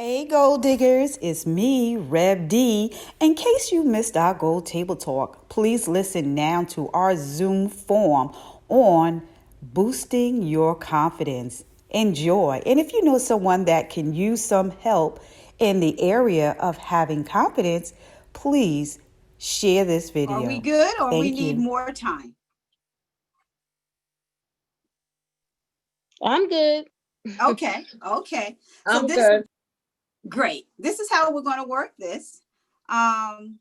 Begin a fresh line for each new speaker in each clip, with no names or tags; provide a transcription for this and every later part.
Hey, gold diggers, it's me, Reb D. In case you missed our gold table talk, please listen now to our Zoom forum on boosting your confidence. Enjoy. And if you know someone that can use some help in the area of having confidence, please share this
Are we
video.
good or we
Thank
need
you.
more time?
I'm good.
Okay, okay. So
I'm
this
good.
great. This is how we're going to work this. Um,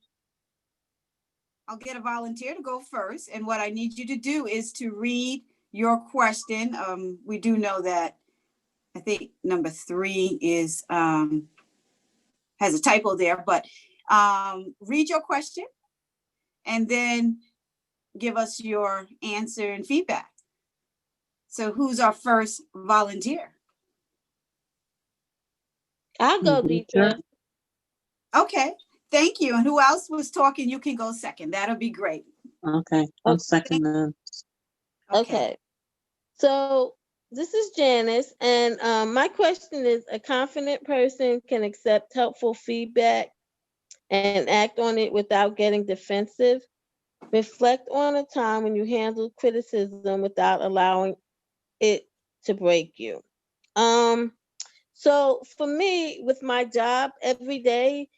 I'll get a volunteer to go first, and what I need you to do is to read your question. We do know that I think number three is has a typo there, but read your question and then give us your answer and feedback. So who's our first volunteer?
I'll go,
Sure.
Deidre.
Okay, thank you. And who else was talking? You can go second. That'll be great.
Okay, I'll second that.
Okay.
Okay. So this is Janice, and my question is: a confident person can accept helpful feedback and act on it without getting defensive. Reflect on a time when you handled criticism without allowing it to break you. Um, so for me, with my job, every day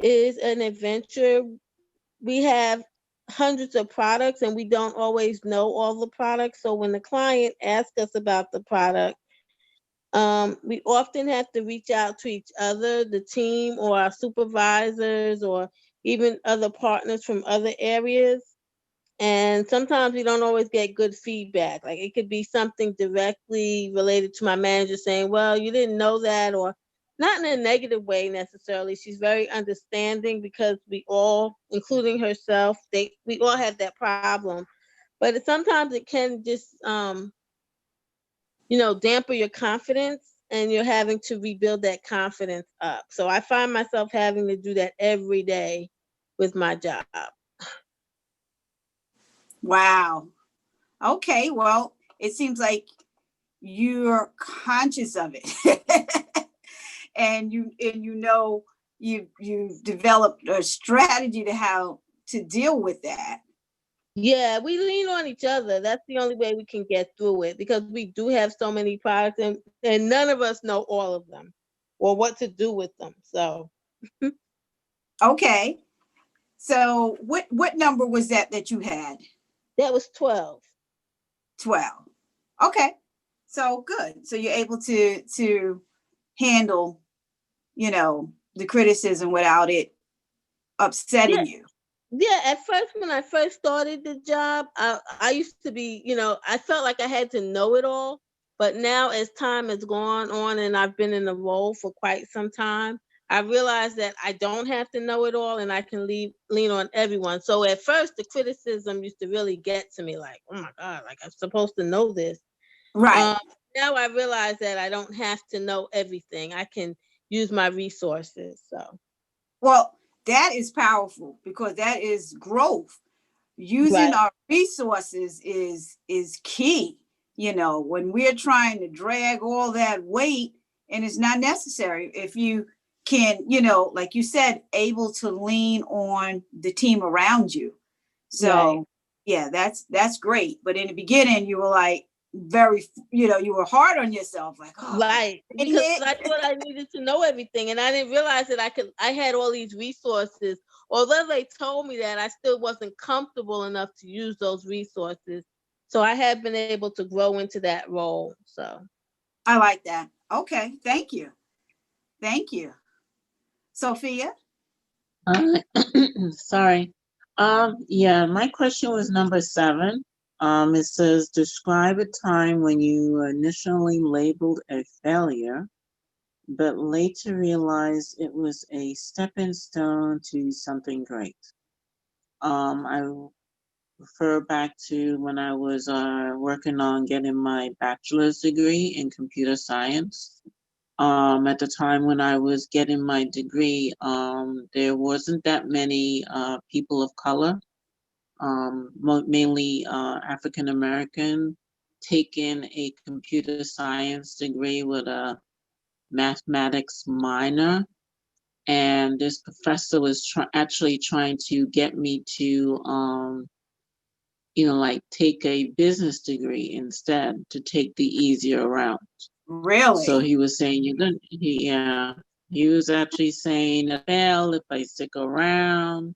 is an adventure. We have hundreds of products and we don't always know all the products. So when the client asks us about the product, we often have to reach out to each other, the team, or our supervisors, or even other partners from other areas. And sometimes we don't always get good feedback. Like it could be something directly related to my manager saying, well, you didn't know that, or not in a negative way necessarily. She's very understanding because we all, including herself, we all have that problem. But sometimes it can just dampen your confidence and you're having to rebuild that confidence up. So I find myself having to do that every day with my job.
Wow. Okay. Well, it seems like you're conscious of it, and you've developed a strategy to how to deal with that.
Yeah, we lean on each other. That's the only way we can get through it because we do have so many products and none of us know all of them or what to do with them. So
Okay. So what number was that you had?
that was 12.
12. Okay. So good. So you're able to handle, the criticism without it
Yeah,
upsetting you.
yeah. At first, when I first started the job, I used to be, I felt like I had to know it all. But now, as time has gone on and I've been in the role for quite some time, I realized that I don't have to know it all and I can lean on everyone. So at first, the criticism used to really get to me like, oh my God, like I'm supposed to know this.
Right.
Um, Now I realize that I don't have to know everything. I can use my resources. So,
Well, that is powerful because that is growth. Using
right.
our resources is key. When we're trying to drag all that weight and it's not necessary. If you can, like you said, able to lean on the team around you.
Right.
So yeah, that's great. But in the beginning, you were like you were hard on yourself, like, oh,
Right,
dang
because I
it.
thought I needed to know everything, and I didn't realize that I had all these resources. Although they told me that, I still wasn't comfortable enough to use those resources. So I have been able to grow into that role. So
I like that. Okay, thank you. Thank you. Sophia?
Uh, sorry. Yeah, my question was number 7. It says, describe a time when you initially labeled a failure, but later realized it was a stepping stone to something great. I refer back to when I was working on getting my bachelor's degree in computer science. At the time when I was getting my degree, there wasn't that many people of color, mainly African American, taking a computer science degree with a mathematics minor. And this professor was actually trying to get me to, like take a business degree instead, to take the easier route.
Really?
So he was saying, he was actually saying I fail if I stick around.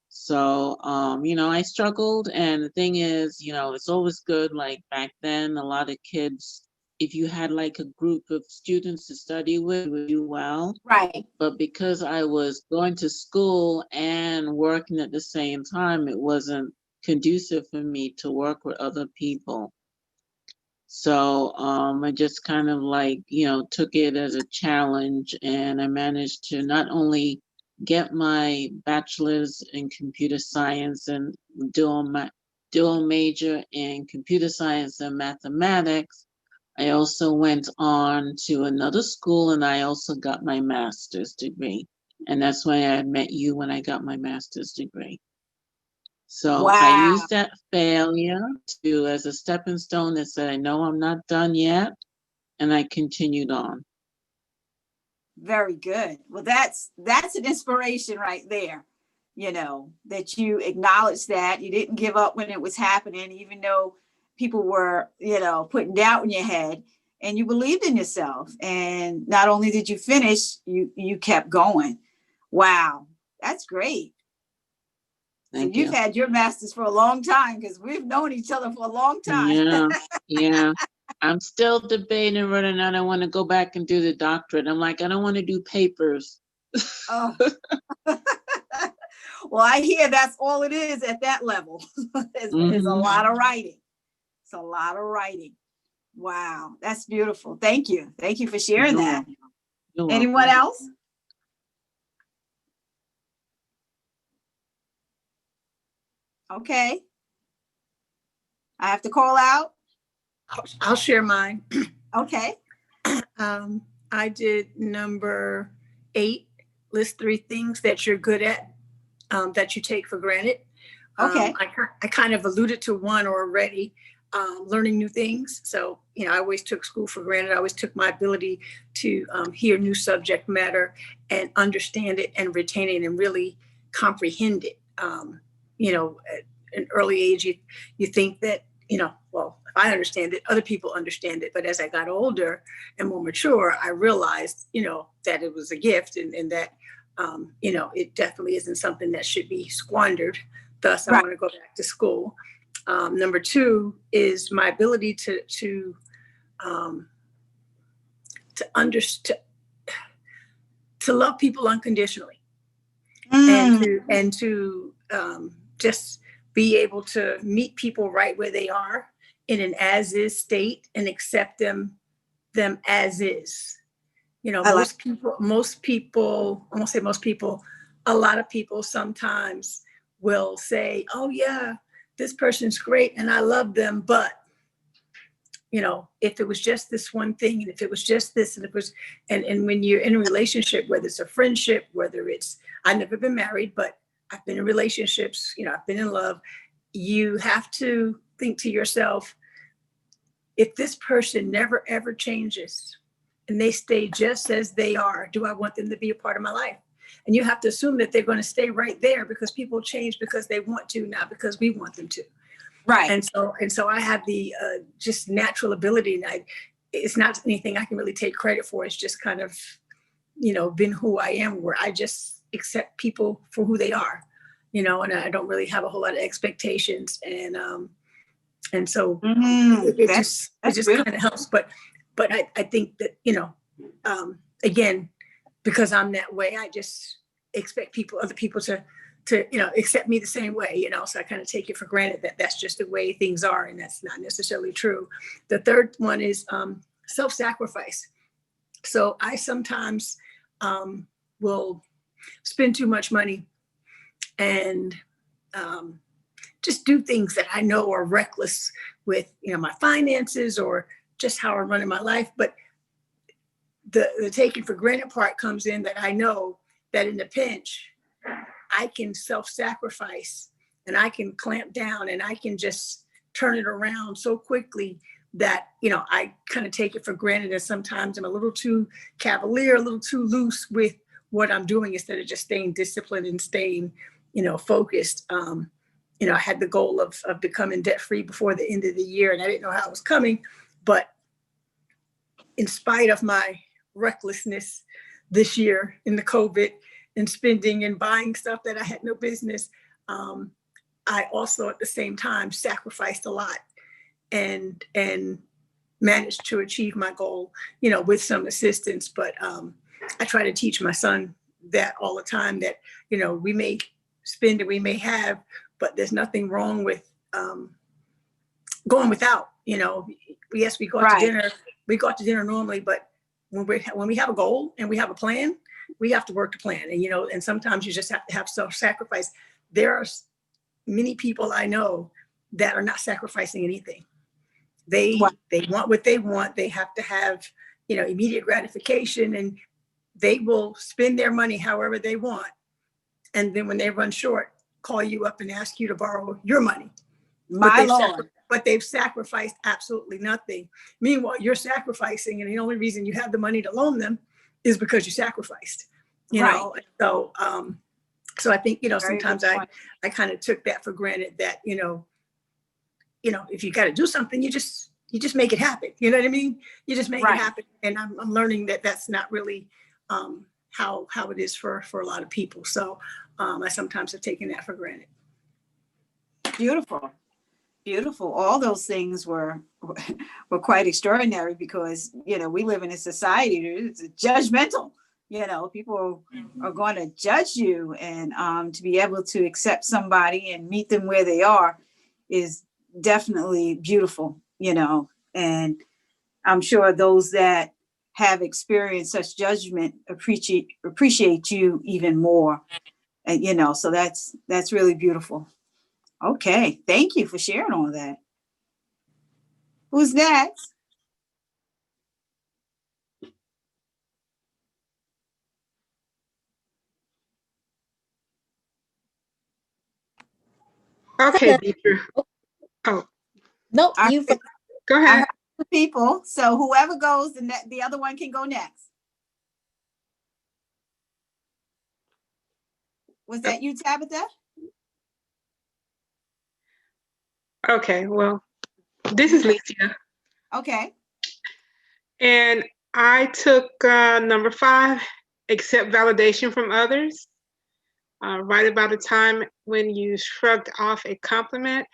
So, I struggled. And the thing is, it's always good. Like back then, a lot of kids, if you had like a group of students to study with, you would do well.
Right.
But because I was going to school and working at the same time, it wasn't conducive for me to work with other people. So I just kind of took it as a challenge, and I managed to not only get my bachelor's in computer science and dual major in computer science and mathematics. I also went on to another school, and I also got my master's degree. And that's why I met you when I got my master's degree. So I
Wow.
used that failure as a stepping stone that said, I know I'm not done yet. And I continued on.
Very good. Well, that's an inspiration right there. That you acknowledge that you didn't give up when it was happening, even though people were, putting doubt in your head, and you believed in yourself. And not only did you finish, you kept going. Wow, that's great.
Thank
so you've had your master's for a long time, because we've known each other for a long time.
Yeah. I'm still debating whether or not I want to go back and do the doctorate. I'm like, I don't want to do papers.
Oh. Well, I hear that's all it is at that level. Is a lot of writing. It's a lot of writing. Wow, that's beautiful. Thank you. Thank you for sharing that. Anyone else? Okay. I have to call out.
I'll share mine.
Okay.
I did number 8, list 3 things that you're good at, that you take for granted.
Okay.
I kind of alluded to one already, learning new things. So, I always took school for granted. I always took my ability to hear new subject matter and understand it and retain it and really comprehend it. At an early age, you think that, well, if I understand it, other people understand it. But as I got older and more mature, I realized, that it was a gift, and that, it definitely isn't something that should be squandered. Thus, I want to go back to school. Number 2 is my ability to understand, to love people unconditionally, and to just be able to meet people right where they are in an as is state and accept them as is. Most people, I won't say most people, a lot of people sometimes will say, oh yeah, this person's great and I love them, but if it was just this one thing, and if it was just this, and it was, and when you're in a relationship, whether it's a friendship, whether it's, I've never been married, but I've been in relationships, I've been in love, you have to think to yourself, if this person never ever changes and they stay just as they are, do I want them to be a part of my life? And you have to assume that they're going to stay right there, because people change because they want to, not because we want them to.
Right.
And so I have the just natural ability, and it's not anything I can really take credit for. It's just kind of, been who I am, where I just accept people for who they are, and I don't really have a whole lot of expectations. And so it just kind of helps. But I think that, again, because I'm that way, I just expect other people to accept me the same way, so I kind of take it for granted that that's just the way things are. And that's not necessarily true. The third one is self-sacrifice. So I sometimes will spend too much money and just do things that I know are reckless with, my finances or just how I'm running my life. But the taking for granted part comes in, that I know that in the pinch, I can self-sacrifice and I can clamp down and I can just turn it around so quickly that, you know, I kind of take it for granted, and sometimes I'm a little too cavalier, a little too loose with what I'm doing instead of just staying disciplined and staying, you know, focused. You know, I had the goal of becoming debt free before the end of the year, and I didn't know how it was coming, but in spite of my recklessness this year in the COVID and spending and buying stuff that I had no business, I also at the same time sacrificed a lot and managed to achieve my goal, you know, with some assistance. But I try to teach my son that all the time, that, you know, we may spend and we may have, but there's nothing wrong with going without. You know, yes, we go out to dinner. We go out to dinner normally, but when we have a goal and we have a plan, we have to work the plan. And, you know, and sometimes you just have to have self-sacrifice. There are many people I know that are not sacrificing anything. They want what they want. They have to have, you know, immediate gratification, and they will spend their money however they want. And then when they run short, call you up and ask you to borrow your money. But they've sacrificed absolutely nothing. Meanwhile, you're sacrificing, and the only reason you have the money to loan them is because you sacrificed. You know, so so I think, you know, sometimes I kind of took that for granted, that, you know, if you got to do something, you just make it happen. You know what I mean? You just make it happen. And I'm learning that that's not really how it is for a lot of people. So I sometimes have taken that for granted.
Beautiful. Beautiful. All those things were quite extraordinary, because, you know, we live in a society that's judgmental. You know, people are going to judge you, and to be able to accept somebody and meet them where they are is definitely beautiful, you know. And I'm sure those that have experienced such judgment appreciate you even more. And, you know, so that's really beautiful. Okay. Thank you for sharing all that. Who's next?
Okay, Deidre. Oh,
Nope, you.
go
I
ahead.
heard the people. So whoever goes, the other one can go next. Was that you, Tabitha?
Okay, well, this is Licia.
Okay.
And I took number 5, accept validation from others. Right about the time when you shrugged off a compliment,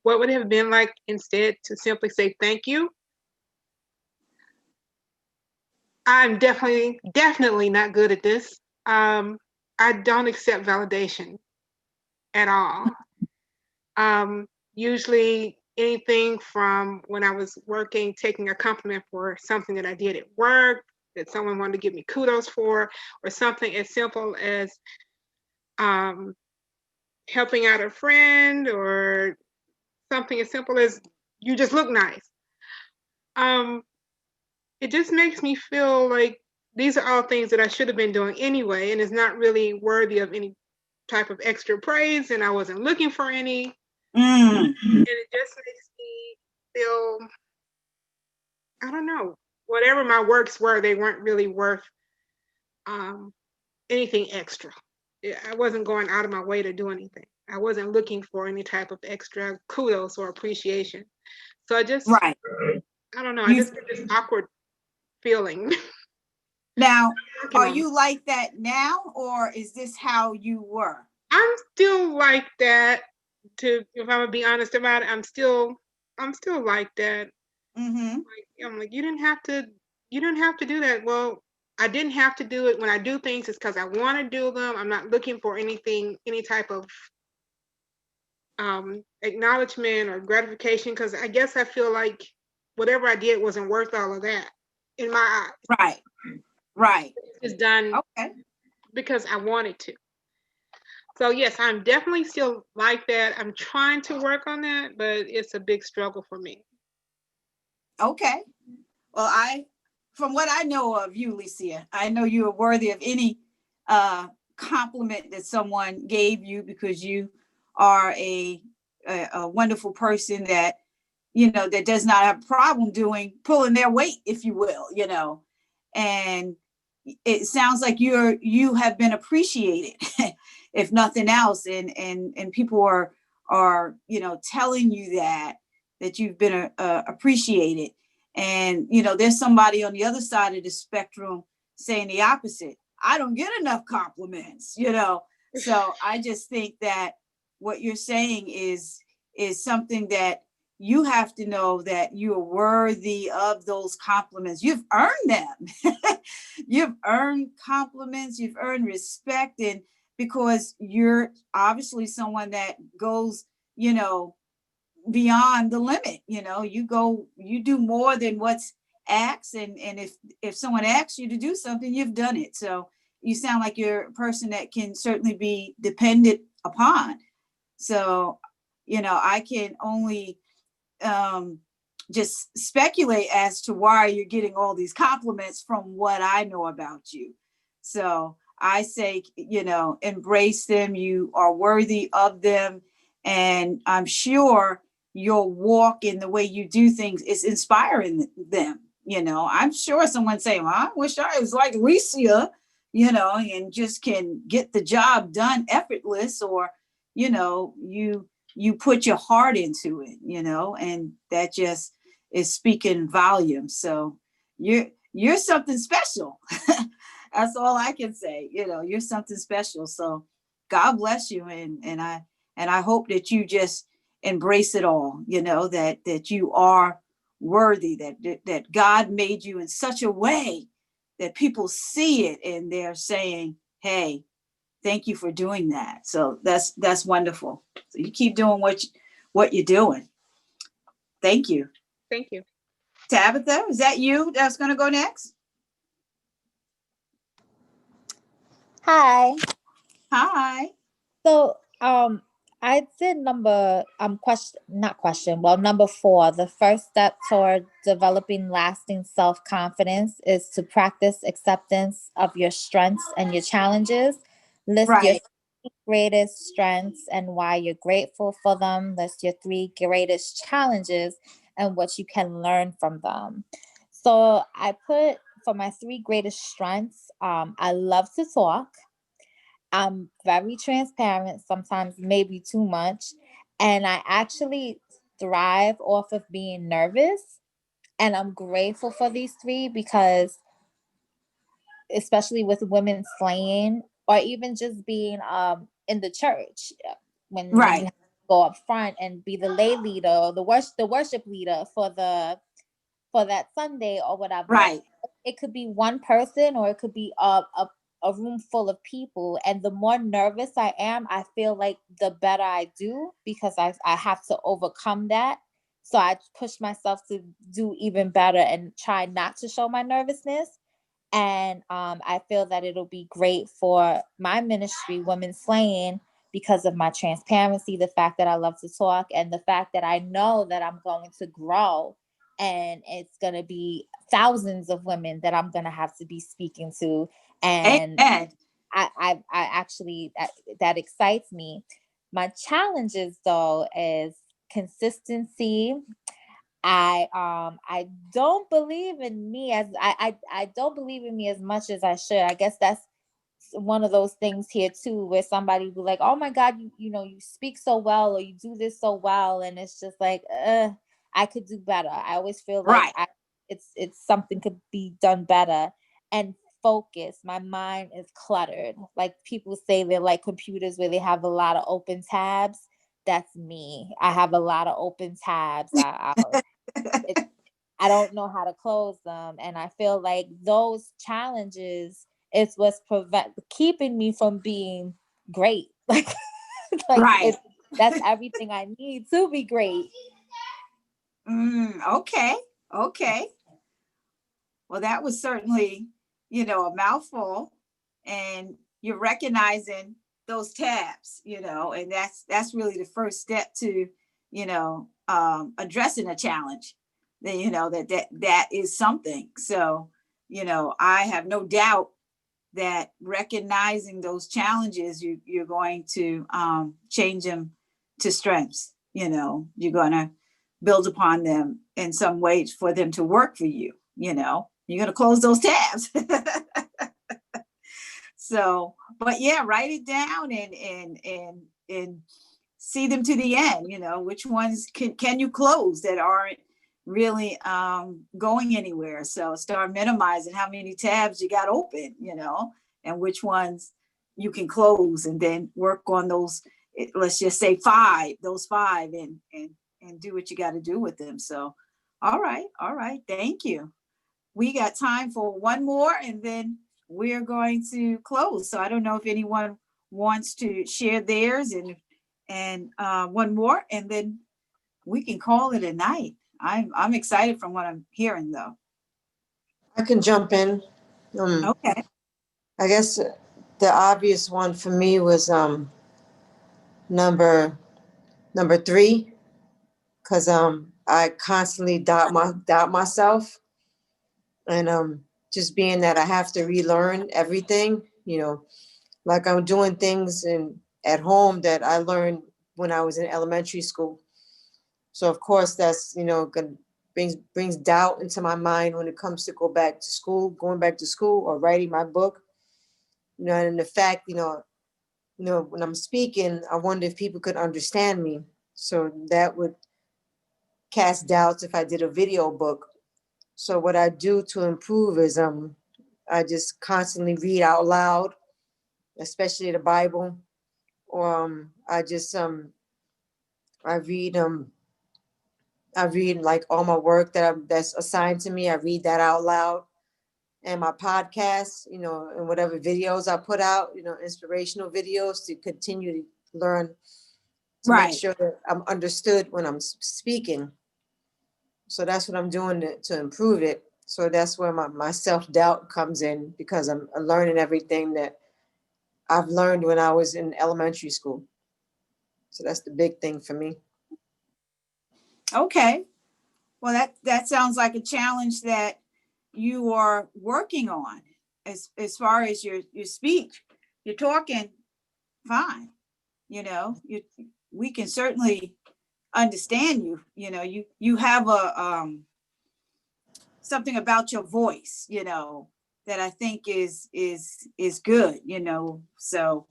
what would it have been like instead to simply say thank you? I'm definitely not good at this. I don't accept validation at all. Usually anything from when I was working, taking a compliment for something that I did at work, that someone wanted to give me kudos for, or something as simple as helping out a friend, or something as simple as you just look nice. It just makes me feel like these are all things that I should have been doing anyway, and it's not really worthy of any type of extra praise, and I wasn't looking for any. And it just makes me feel, I don't know, whatever my works were, they weren't really worth anything extra. I wasn't going out of my way to do anything. I wasn't looking for any type of extra kudos or appreciation. So I just, I don't know, I just get this awkward feeling.
Now, are you like that now, or is this how you were?
I'm still like that. If I'm gonna be honest about it, I'm still like that. I'm like, you didn't have to do that. Well, I didn't have to do it. When I do things, it's because I want to do them. I'm not looking for anything, any type of acknowledgement or gratification, because I guess I feel like whatever I did wasn't worth all of that in my eyes.
Right.
It's done because I wanted to. So yes, I'm definitely still like that. I'm trying to work on that, but it's a big struggle for me.
Okay. Well, from what I know of you, Licia, I know you are worthy of any compliment that someone gave you, because you are a wonderful person that that does not have a problem pulling their weight, if you will, and it sounds like you have been appreciated, if nothing else, and people are telling you that you've been appreciated, and there's somebody on the other side of the spectrum saying the opposite. I don't get enough compliments, so I just think that what you're saying is something that you have to know, that you are worthy of those compliments. You've earned them. You've earned compliments, you've earned respect, and because you're obviously someone that goes, beyond the limit. You do more than what's asked, and if someone asks you to do something, you've done it. So you sound like you're a person that can certainly be depended upon. So I can only just speculate as to why you're getting all these compliments from what I know about you. So I say, embrace them. You are worthy of them. And I'm sure your walk and the way you do things is inspiring them. I'm sure someone saying, well, I wish I was like Licia, and just can get the job done effortless, or, you put your heart into it, and that just is speaking volumes. So you're something special. That's all I can say. You're something special. So God bless you, and I hope that you just embrace it all. That you are worthy. That God made you in such a way that people see it and they're saying, "Hey, thank you for doing that." So that's wonderful. So you keep doing what you're doing. Thank you.
Thank you.
Tabitha, is that you that's going to go next?
Hi.
Hi.
So, I did number number 4. The first step toward developing lasting self-confidence is to practice acceptance of your strengths and your challenges. List your
Right.
greatest strengths and why you're grateful for them. List your 3 greatest challenges and what you can learn from them. So I put for my 3 greatest strengths, I love to talk. I'm very transparent, sometimes maybe too much. And I actually thrive off of being nervous. And I'm grateful for these 3 because, especially with women slaying, or even just being in the church, when you
Right.
have to go up front and be the lay leader or the worship leader for that Sunday or whatever.
Right.
It could be one person or it could be a room full of people. And the more nervous I am, I feel like the better I do, because I have to overcome that. So I push myself to do even better and try not to show my nervousness. And I feel that it'll be great for my ministry, Women Slaying, because of my transparency, the fact that I love to talk, and the fact that I know that I'm going to grow, and it's going to be thousands of women that I'm going to have to be speaking to. And
Amen.
I actually, that excites me. My challenges, though, is consistency. I don't believe in me as I don't believe in me as much as I should. I guess that's one of those things here too, where somebody will be like, "Oh my God, you speak so well, or you do this so well," and it's just like, I could do better. I always feel like
Right.
it's something could be done better. And focus. My mind is cluttered. Like people say, they're like computers where they have a lot of open tabs. That's me. I have a lot of open tabs. I don't know how to close them. And I feel like those challenges is what's keeping me from being great. Like
Right.
that's everything I need to be great.
Okay. Well, that was certainly, a mouthful, and you're recognizing those tabs, and that's really the first step to, addressing a challenge. Then, that is something. So, I have no doubt that recognizing those challenges, you're going to change them to strengths. You're going to build upon them in some way for them to work for you. You're going to close those tabs. So, but yeah, write it down and see them to the end. Which ones can you close that aren't really going anywhere. So start minimizing how many tabs you got open, and which ones you can close, and then work on those. Let's just say those five, and do what you got to do with them. So, all right. Thank you. We got time for one more, and then we're going to close. So I don't know if anyone wants to share theirs and one more, and then we can call it a night. I'm excited from what I'm hearing, though.
I can jump in.
Okay.
I guess the obvious one for me was number 3, because I constantly doubt myself, and just being that I have to relearn everything, like I'm doing things at home that I learned when I was in elementary school. So of course that's, brings doubt into my mind when it comes to going back to school or writing my book, and the fact, when I'm speaking, I wonder if people could understand me. So that would cast doubts if I did a video book. So what I do to improve is I just constantly read out loud, especially the Bible, or I just I read like all my work that's assigned to me. I read that out loud, and my podcasts, and whatever videos I put out, inspirational videos to continue to learn, to
Right.
make sure that I'm understood when I'm speaking. So that's what I'm doing to improve it. So that's where my self-doubt comes in, because I'm learning everything that I've learned when I was in elementary school. So that's the big thing for me.
Okay. Well, that sounds like a challenge that you are working on as far as your speech. You're talking fine. We can certainly understand you. You have a something about your voice, that I think is good, so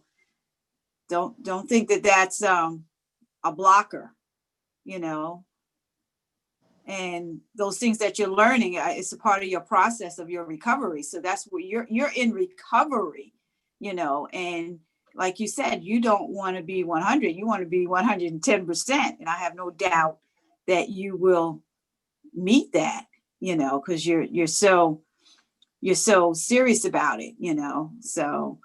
don't think that that's a blocker, and those things that you're learning, it's a part of your process of your recovery. So that's what you're in recovery, and like you said, you don't want to be 100, you want to be 110%. And I have no doubt that you will meet that, because you're so serious about it, so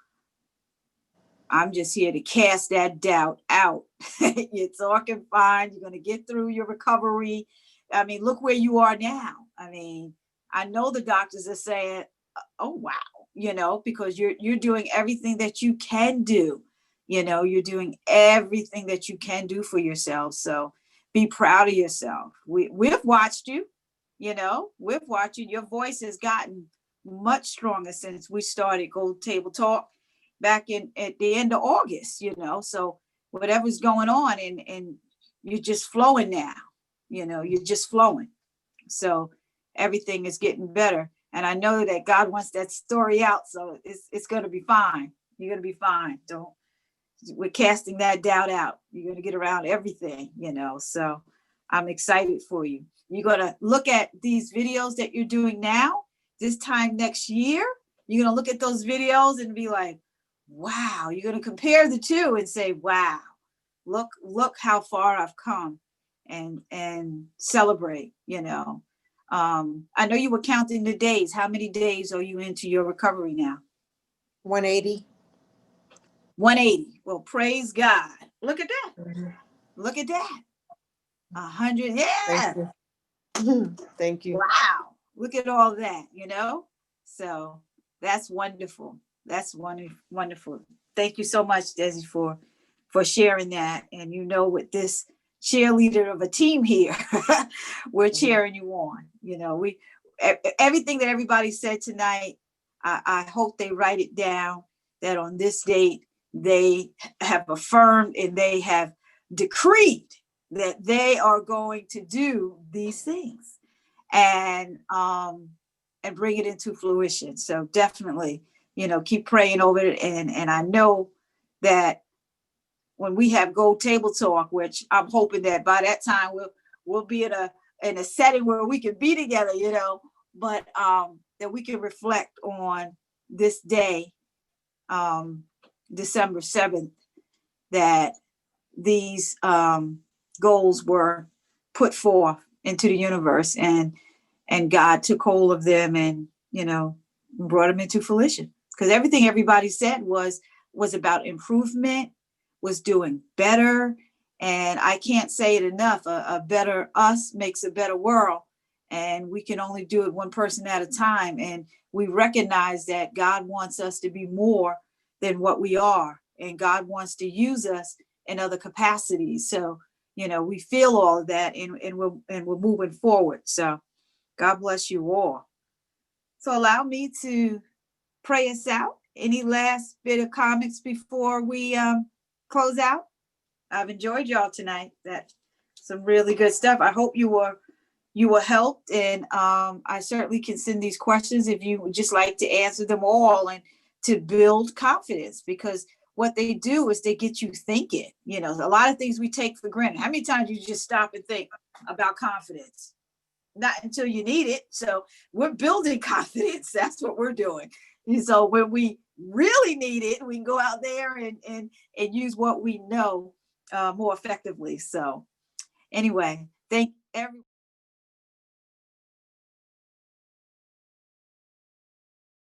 I'm just here to cast that doubt out. You're talking fine. You're going to get through your recovery. I mean, look where you are now. I mean, I know the doctors are saying, oh, wow, because you're doing everything that you can do. You're doing everything that you can do for yourself. So be proud of yourself. We've watched you, we've watched you. Your voice has gotten much stronger since we started Gold Table Talk back at the end of August, so whatever's going on, and you're just flowing now, you're just flowing. So everything is getting better. And I know that God wants that story out. So it's going to be fine. You're going to be fine. We're casting that doubt out. You're going to get around everything, so I'm excited for you. You're going to look at these videos that you're doing now, this time next year, you're going to look at those videos and be like, wow, you're going to compare the two and say, wow, look how far I've come, and celebrate, I know you were counting the days. How many days are you into your recovery now?
180.
180. Well, praise God. Look at that.
Mm-hmm.
Look at that. 100. Yeah.
Thank you. Thank you.
Wow. Look at all that, So that's wonderful. That's wonderful. Thank you so much, Desi, for sharing that. And with this cheerleader of a team here, we're cheering you on. We everything that everybody said tonight, I hope they write it down, that on this date they have affirmed and they have decreed that they are going to do these things and bring it into fruition. So definitely, keep praying over it. And I know that when we have Gold Table Talk, which I'm hoping that by that time we'll be in a setting where we can be together, but that we can reflect on this day, December 7th, that these goals were put forth into the universe, and God took hold of them and brought them into fruition. Because everything everybody said was about improvement, was doing better. And I can't say it enough. A better us makes a better world. And we can only do it one person at a time. And we recognize that God wants us to be more than what we are. And God wants to use us in other capacities. So, we feel all of that and we're moving forward. So God bless you all. So allow me to pray us out. Any last bit of comments before we close out? I've enjoyed y'all tonight. That's some really good stuff. I hope you were helped, and I certainly can send these questions if you would just like to answer them all and to build confidence, because what they do is they get you thinking. A lot of things we take for granted. How many times you just stop and think about confidence? Not until you need it. So we're building confidence. That's what we're doing. And so when we really need it, we can go out there and use what we know more effectively. So anyway, thank everyone.